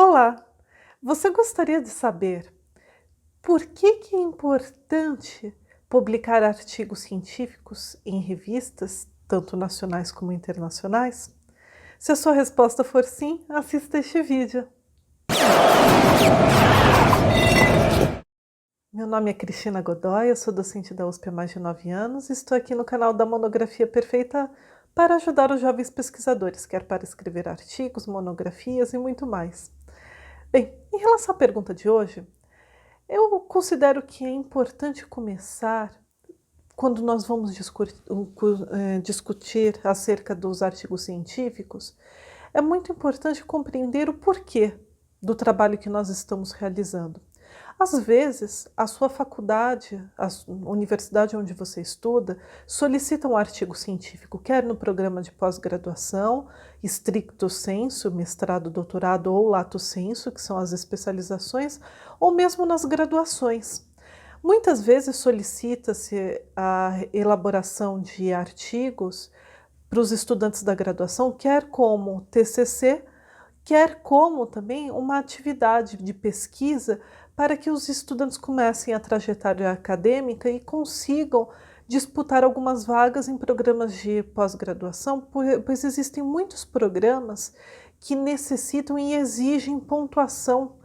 Olá! Você gostaria de saber por que é importante publicar artigos científicos em revistas, tanto nacionais como internacionais? Se a sua resposta for sim, assista este vídeo. Meu nome é Cristina Godoy, eu sou docente da USP há mais de 9 anos e estou aqui no canal da Monografia Perfeita para ajudar os jovens pesquisadores, quer para escrever artigos, monografias e muito mais. Bem, em relação à pergunta de hoje, eu considero que é importante começar, quando nós vamos discutir acerca dos artigos científicos, é muito importante compreender o porquê do trabalho que nós estamos realizando. Às vezes, a sua faculdade, a universidade onde você estuda, solicita um artigo científico, quer no programa de pós-graduação, stricto sensu, mestrado, doutorado ou lato sensu, que são as especializações, ou mesmo nas graduações. Muitas vezes solicita-se a elaboração de artigos para os estudantes da graduação, quer como TCC, quer como também uma atividade de pesquisa para que os estudantes comecem a trajetória acadêmica e consigam disputar algumas vagas em programas de pós-graduação, pois existem muitos programas que necessitam e exigem pontuação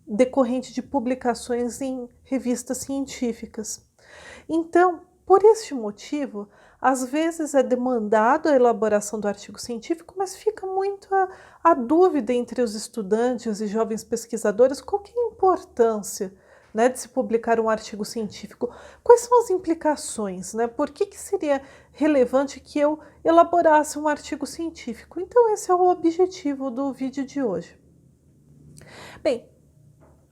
decorrente de publicações em revistas científicas. Então, por este motivo, às vezes é demandado a elaboração do artigo científico, mas fica muito a dúvida entre os estudantes e jovens pesquisadores qual que é a importância, né, de se publicar um artigo científico. Quais são as implicações, né? Por que seria relevante que eu elaborasse um artigo científico? Então esse é o objetivo do vídeo de hoje. Bem,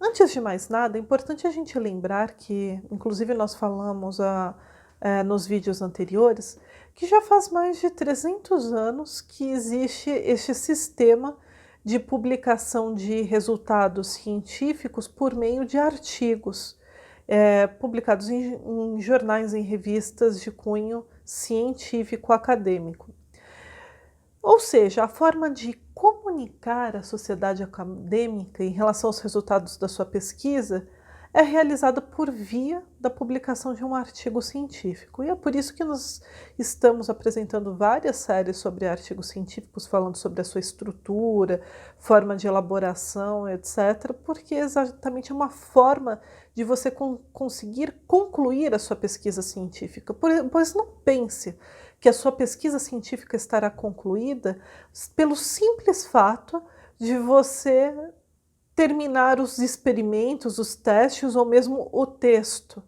antes de mais nada, é importante a gente lembrar que, inclusive nós falamos nos vídeos anteriores, que já faz mais de 300 anos que existe este sistema de publicação de resultados científicos por meio de artigos, publicados em jornais, em revistas de cunho científico acadêmico. Ou seja, a forma de comunicar à sociedade acadêmica em relação aos resultados da sua pesquisa é realizada por via da publicação de um artigo científico. E é por isso que nós estamos apresentando várias séries sobre artigos científicos, falando sobre a sua estrutura, forma de elaboração, etc., porque exatamente é uma forma de você conseguir concluir a sua pesquisa científica. Pois não pense que a sua pesquisa científica estará concluída pelo simples fato de você terminar os experimentos, os testes ou mesmo o texto.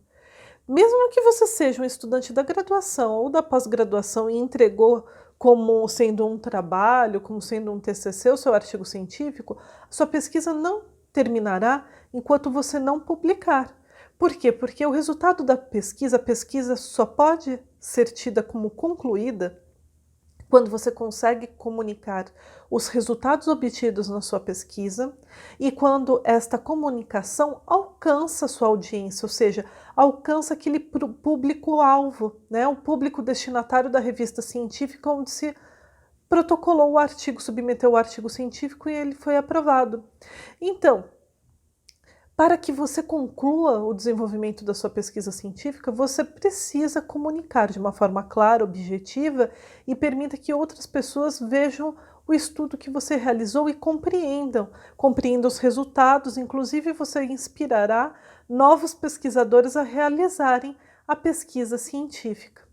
Mesmo que você seja um estudante da graduação ou da pós-graduação e entregou como sendo um trabalho, como sendo um TCC, o seu artigo científico, a sua pesquisa não terminará enquanto você não publicar. Por quê? Porque o resultado da pesquisa, a pesquisa só pode ser tida como concluída quando você consegue comunicar os resultados obtidos na sua pesquisa e quando esta comunicação alcança a sua audiência, ou seja, alcança aquele público-alvo, né? O público destinatário da revista científica onde se protocolou o artigo, submeteu o artigo científico e ele foi aprovado. Então, para que você conclua o desenvolvimento da sua pesquisa científica, você precisa comunicar de uma forma clara, objetiva e permita que outras pessoas vejam o estudo que você realizou e compreendam os resultados. Inclusive, você inspirará novos pesquisadores a realizarem a pesquisa científica.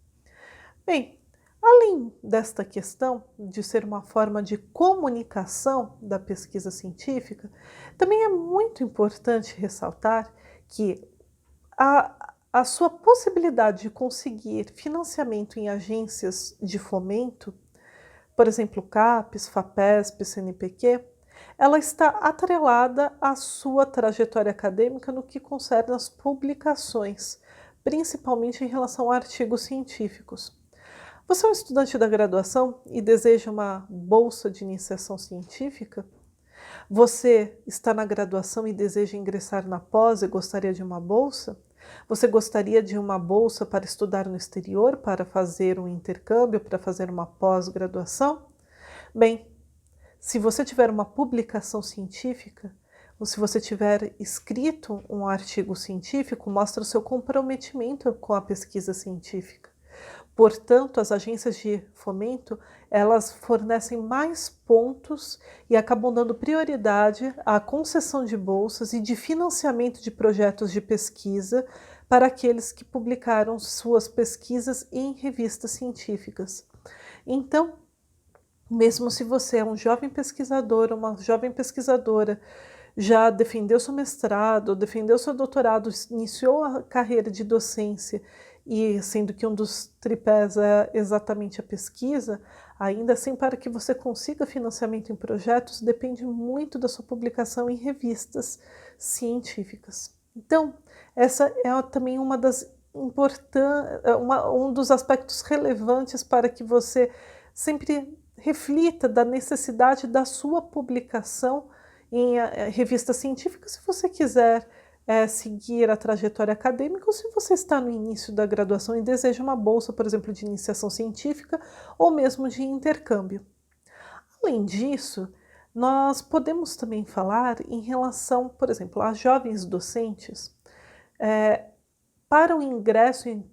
Bem, além desta questão de ser uma forma de comunicação da pesquisa científica, também é muito importante ressaltar que a sua possibilidade de conseguir financiamento em agências de fomento, por exemplo, CAPES, FAPESP, CNPq, ela está atrelada à sua trajetória acadêmica no que concerne as publicações, principalmente em relação a artigos científicos. Você é um estudante da graduação e deseja uma bolsa de iniciação científica? Você está na graduação e deseja ingressar na pós e gostaria de uma bolsa? Você gostaria de uma bolsa para estudar no exterior, para fazer um intercâmbio, para fazer uma pós-graduação? Bem, Se você tiver uma publicação científica, ou se você tiver escrito um artigo científico, mostra o seu comprometimento com a pesquisa científica. Portanto, as agências de fomento, elas fornecem mais pontos e acabam dando prioridade à concessão de bolsas e de financiamento de projetos de pesquisa para aqueles que publicaram suas pesquisas em revistas científicas. Então, mesmo se você é um jovem pesquisador, uma jovem pesquisadora, já defendeu seu mestrado, defendeu seu doutorado, iniciou a carreira de docência, e sendo que um dos tripés é exatamente a pesquisa, ainda assim, para que você consiga financiamento em projetos, depende muito da sua publicação em revistas científicas. Então, essa é também uma das um dos aspectos relevantes para que você sempre reflita da necessidade da sua publicação em revistas científicas, se você quiser seguir a trajetória acadêmica, ou se você está no início da graduação e deseja uma bolsa, por exemplo, de iniciação científica ou mesmo de intercâmbio. Além disso, nós podemos também falar em relação, por exemplo, a jovens docentes, para o ingresso em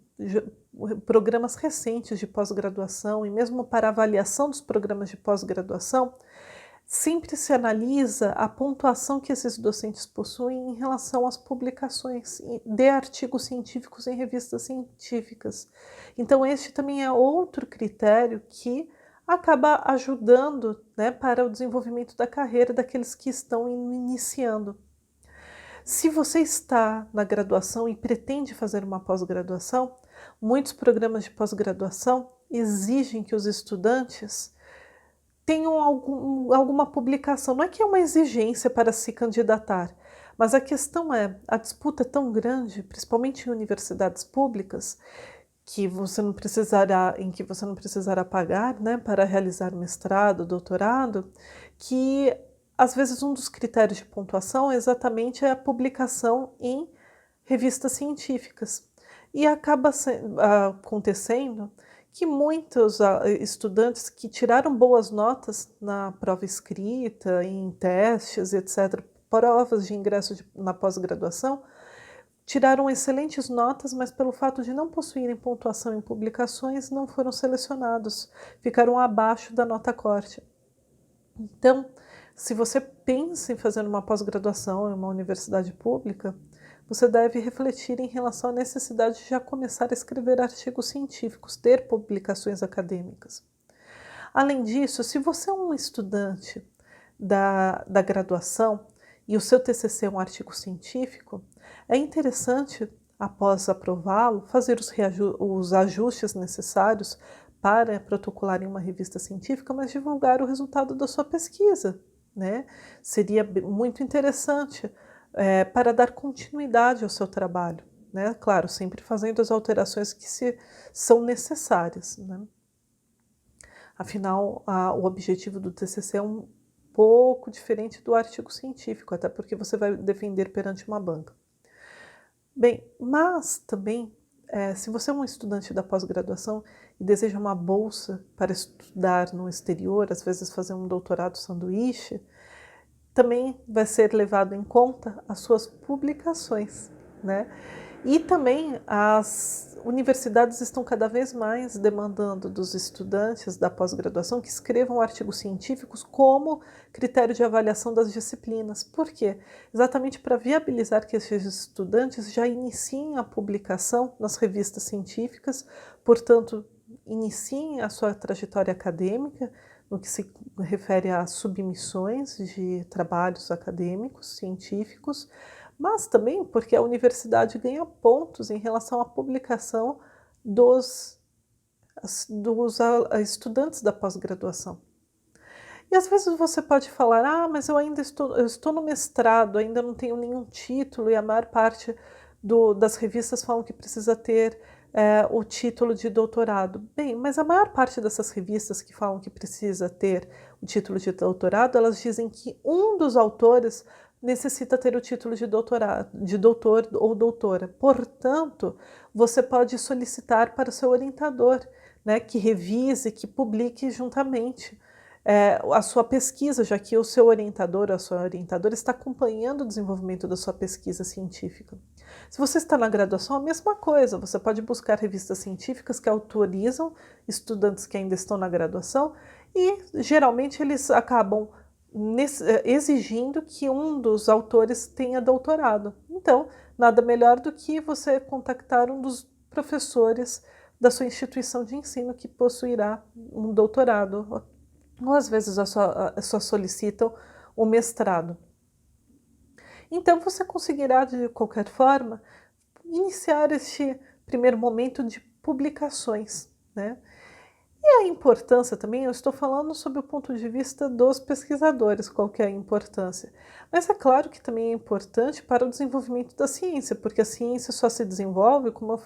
programas recentes de pós-graduação e mesmo para avaliação dos programas de pós-graduação, sempre se analisa a pontuação que esses docentes possuem em relação às publicações de artigos científicos em revistas científicas. Então, este também é outro critério que acaba ajudando, né, para o desenvolvimento da carreira daqueles que estão iniciando. Se você está na graduação e pretende fazer uma pós-graduação, muitos programas de pós-graduação exigem que os estudantes tenham alguma publicação. Não é que é uma exigência para se candidatar, mas a questão é, a disputa é tão grande, principalmente em universidades públicas, que você não precisará pagar, né, para realizar mestrado, doutorado, que às vezes um dos critérios de pontuação é exatamente a publicação em revistas científicas. E acaba acontecendo que muitos estudantes que tiraram boas notas na prova escrita, em testes, etc., provas de ingresso na pós-graduação, tiraram excelentes notas, mas pelo fato de não possuírem pontuação em publicações, não foram selecionados, ficaram abaixo da nota corte. Então, se você pensa em fazer uma pós-graduação em uma universidade pública, você deve refletir em relação à necessidade de já começar a escrever artigos científicos, ter publicações acadêmicas. Além disso, se você é um estudante da graduação e o seu TCC é um artigo científico, é interessante, após aprová-lo, fazer os ajustes necessários para protocolar em uma revista científica, mas divulgar o resultado da sua pesquisa, né? Seria muito interessante para dar continuidade ao seu trabalho, né? Claro, sempre fazendo as alterações que são necessárias, né? Afinal, o objetivo do TCC é um pouco diferente do artigo científico, até porque você vai defender perante uma banca. Bem, mas também, se você é um estudante da pós-graduação e deseja uma bolsa para estudar no exterior, às vezes fazer um doutorado sanduíche, também vai ser levado em conta as suas publicações, né? E também as universidades estão cada vez mais demandando dos estudantes da pós-graduação que escrevam artigos científicos como critério de avaliação das disciplinas. Por quê? Exatamente para viabilizar que esses estudantes já iniciem a publicação nas revistas científicas, portanto, iniciem a sua trajetória acadêmica, no que se refere a submissões de trabalhos acadêmicos, científicos, mas também porque a universidade ganha pontos em relação à publicação dos estudantes da pós-graduação. E às vezes você pode falar, mas eu estou no mestrado, ainda não tenho nenhum título, e a maior parte das revistas falam que precisa ter o título de doutorado. Bem, mas a maior parte dessas revistas que falam que precisa ter o título de doutorado, elas dizem que um dos autores necessita ter o título de doutor ou doutora. Portanto, você pode solicitar para o seu orientador, né, que revise, que publique juntamente a sua pesquisa, já que o seu orientador ou a sua orientadora está acompanhando o desenvolvimento da sua pesquisa científica. Se você está na graduação, a mesma coisa, você pode buscar revistas científicas que autorizam estudantes que ainda estão na graduação e geralmente eles acabam exigindo que um dos autores tenha doutorado. Então, nada melhor do que você contactar um dos professores da sua instituição de ensino que possuirá um doutorado, ou às vezes só solicitam o mestrado. Então você conseguirá, de qualquer forma, iniciar este primeiro momento de publicações, né? E a importância também, eu estou falando sob o ponto de vista dos pesquisadores, qual que é a importância. Mas é claro que também é importante para o desenvolvimento da ciência, porque a ciência só se desenvolve, como eu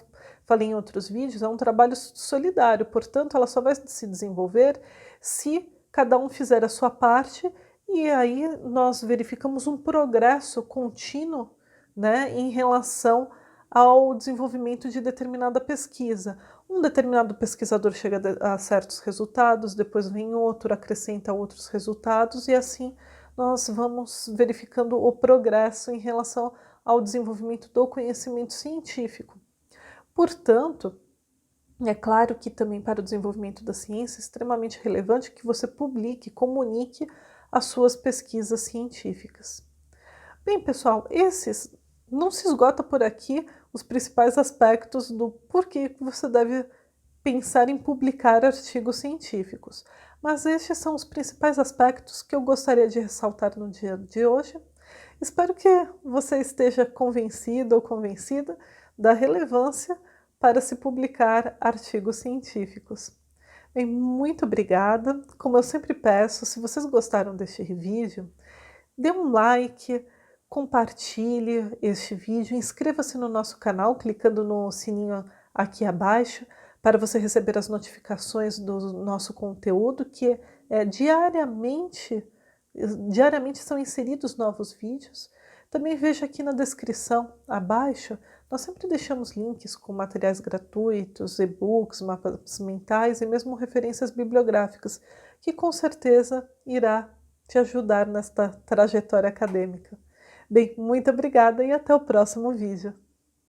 falei em outros vídeos, é um trabalho solidário, portanto ela só vai se desenvolver se cada um fizer a sua parte, e aí nós verificamos um progresso contínuo, né, em relação ao desenvolvimento de determinada pesquisa. Um determinado pesquisador chega a certos resultados, depois vem outro, acrescenta outros resultados, e assim nós vamos verificando o progresso em relação ao desenvolvimento do conhecimento científico. Portanto, é claro que também para o desenvolvimento da ciência é extremamente relevante que você publique, comunique as suas pesquisas científicas. Bem, pessoal, não se esgota por aqui os principais aspectos do porquê você deve pensar em publicar artigos científicos. Mas estes são os principais aspectos que eu gostaria de ressaltar no dia de hoje. Espero que você esteja convencido ou convencida da relevância para se publicar artigos científicos. Bem, muito obrigada. Como eu sempre peço, se vocês gostaram deste vídeo, dê um like, compartilhe este vídeo, inscreva-se no nosso canal clicando no sininho aqui abaixo para você receber as notificações do nosso conteúdo, que diariamente são inseridos novos vídeos. Também veja aqui na descrição abaixo, nós sempre deixamos links com materiais gratuitos, e-books, mapas mentais e mesmo referências bibliográficas, que com certeza irá te ajudar nesta trajetória acadêmica. Bem, muito obrigada e até o próximo vídeo.